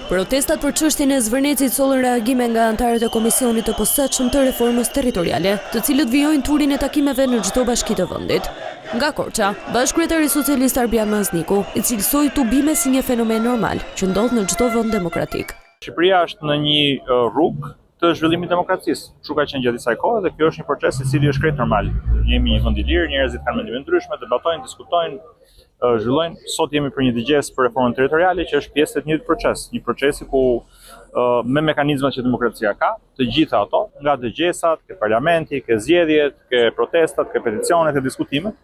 Protestat për çështjen e Zvërnecit sollën reagime nga anëtarët e Komisionit të Posaçëm të Reformës Territoriale, të cilët vijojnë turin e takimeve në çdo bashki të vendit. Nga Korça, bashkëkryetari socialist Arbian Mazniku i cilësoi tubime si një fenomen normal që ndodh në çdo vend demokratik. Shqipëria është në një rrugë të zhvillimit të demokracisë. Kështu ka qenë gjatë kësaj kohe dhe kjo është një proces i cili është krejt normal. Jemi një vend i lirë, njerëzit kanë mendime ndryshme, debatojnë, diskutojnë, zhvillojnë. Sot jemi për një dëgjes për reformën territoriale që është pjesë e një procesi ku me mekanizmat që demokracia ka, të gjitha ato, nga dëgjesat, ke parlamenti, ke zgjedhjet, ke protestat, ke peticionet, ke diskutimet.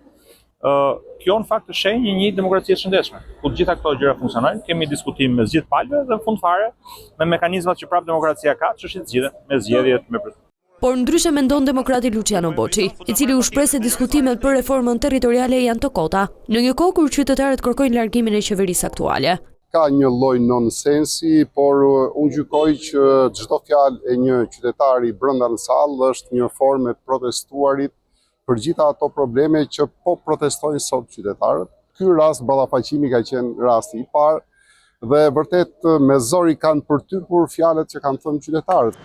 Kjo në fakt është shenjë një demokracie të shëndetshme, ku të gjitha këto gjëra funksionojnë, kemi diskutim me zgjidhje palëve dhe në fund fare me mekanizmat që prapë demokracia ka, çështjet zgjidhen me zgjedhjet, me Por ndryshe mendon demokrati Luciano Boçi, i cili u shpreh se diskutimet për reformën territoriale janë të kota, në një kohë kur qytetarët kërkojnë largimin e qeverisë aktuale. Ka një lloj nonsensi, por unë gjykoj që çdo fjalë e një qytetari brenda në sallë është një formë e protestuarit për gjitha ato probleme që po protestojnë sot qytetarët. Ky rast ballafaqimi ka qenë rasti i parë dhe vërtet me zor i kanë përtypur fjalët që kanë thënë qytetarët.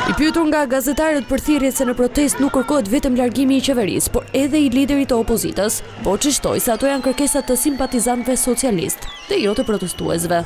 I pyetur nga gazetarët për thirrjet se në protest nuk kërkohet vetëm largimi i qeverisë, por edhe i liderit të opozitës, Boçi shtoi se ato janë kërkesat të simpatizantëve socialistë dhe jo të protestuesve.